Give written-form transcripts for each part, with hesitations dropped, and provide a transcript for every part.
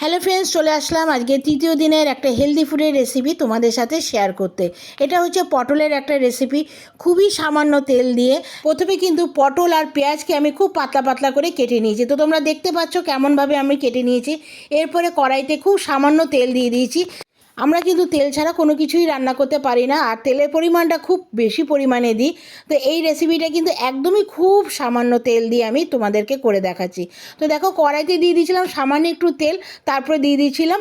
Hello friends, চলে আসলাম আজকে তৃতীয় দিনের একটা হেলদি ফুডের রেসিপি তোমাদের সাথে শেয়ার করতে। এটা হচ্ছে পটলের একটা রেসিপি, খুবই সামান্য তেল দিয়ে। প্রথমে কিন্তু পটল আর পেঁয়াজকে আমি খুব পাতলা পাতলা করে কেটে নিয়েছি, তো তোমরা দেখতে পাচ্ছ কেমনভাবে আমি কেটে নিয়েছি। এরপরে কড়াইতে খুব সামান্য তেল দিয়ে দিয়েছি। আমরা কিন্তু তেল ছাড়া কোনো কিছুই রান্না করতে পারি না, আর তেলের পরিমাণটা খুব বেশি পরিমাণে দিই। তো এই রেসিপিটা কিন্তু একদমই খুব সামান্য তেল দিয়ে আমি তোমাদেরকে করে দেখাচ্ছি। তো দেখো, কড়াইতে দিয়ে দিয়েছিলাম সামান্য একটু তেল, তারপরে দিয়ে দিয়েছিলাম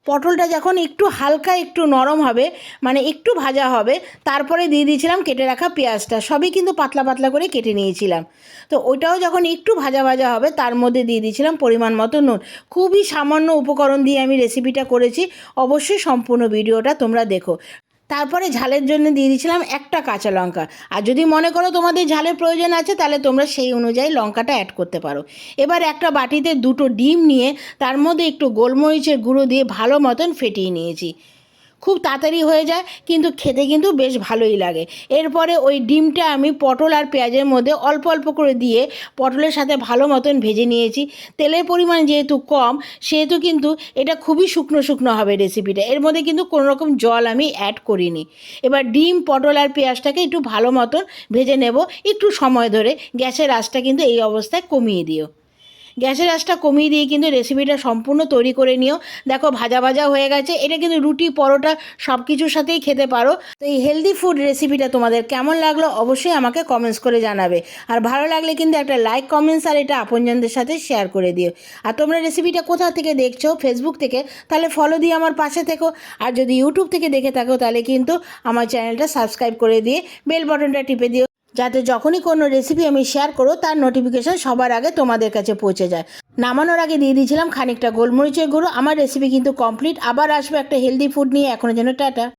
পটলটা যখন একটু হালকা একটু নরম হবে, মানে একটু ভাজা হবে, তারপরে দিয়ে দিয়েছিলাম কেটে রাখা পেঁয়াজটা। সবই কিন্তু পাতলা পাতলা করে কেটে নিয়েছিলাম। তো ওইটাও যখন একটু ভাজা ভাজা হবে, তার মধ্যে দিয়ে দিয়েছিলাম পরিমাণ মতো নুন। খুবই সামান্য উপকরণ দিয়ে আমি রেসিপিটা করেছি, অবশ্যই সম্পূর্ণ ভিডিওটা তোমরা দেখো। তারপরে ঝালের জন্য দিয়ে দিয়েছিলাম একটা কাঁচা লঙ্কা। আর যদি মনে করো তোমাদের ঝালের প্রয়োজন আছে, তাহলে তোমরা সেই অনুযায়ী লঙ্কাটা অ্যাড করতে পারো। এবার একটা বাটিতে দুটো ডিম নিয়ে তার মধ্যে একটু গোলমরিচের গুঁড়ো দিয়ে ভালো মতন ফেটিয়ে নিয়েছি। খুব তাড়াতাড়ি হয়ে যায়, কিন্তু খেতে কিন্তু বেশ ভালোই লাগে। এরপরে ওই ডিমটা আমি পটল আর পেঁয়াজের মধ্যে অল্প অল্প করে দিয়ে পটলের সাথে ভালো মতন ভেজে নিয়েছি। তেলের পরিমাণ যেহেতু কম, সেহেতু কিন্তু এটা খুবই শুকনো শুকনো হবে রেসিপিটা। এর মধ্যে কিন্তু কোনো রকম জল আমি অ্যাড করিনি। এবার ডিম, পটল আর পেঁয়াজটাকে একটু ভালো মতন ভেজে নেব একটু সময় ধরে। গ্যাসের আঁচটা কিন্তু এই অবস্থায় কমিয়ে দিও। গ্যাসের আঁচটা কমিয়ে দিয়ে কিন্তু রেসিপিটা সম্পূর্ণ তৈরি করে নিও। দেখো, ভাজা ভাজা হয়ে গেছে। এটা কিন্তু রুটি, পরোটা সব কিছুর সাথেই খেতে পারো। তো এই হেলদি ফুড রেসিপিটা তোমাদের কেমন লাগলো অবশ্যই আমাকে কমেন্টস করে জানাবে। আর ভালো লাগলে কিন্তু একটা লাইক, কমেন্টস আর এটা আপনজনদের সাথে শেয়ার করে দিও। আর তোমরা রেসিপিটা কোথা থেকে দেখছো, ফেসবুক থেকে, তাহলে ফলো দিয়ে আমার পাশে থেকো। আর যদি ইউটিউব থেকে দেখে থাকো, তাহলে কিন্তু আমার চ্যানেলটা সাবস্ক্রাইব করে দিয়ে বেল বাটনটা টিপে দিও, যাতে যখনই কোনো রেসিপি আমি শেয়ার করো তার নোটিফিকেশান সবার আগে তোমাদের কাছে পৌঁছে যায়। নামানোর আগে দিয়ে দিয়েছিলাম খানিকটা গোলমরিচের গুঁড়ো। আমার রেসিপি কিন্তু কমপ্লিট। আবার আসবো একটা হেলদি ফুড নিয়ে। এখনো যেন টাটা।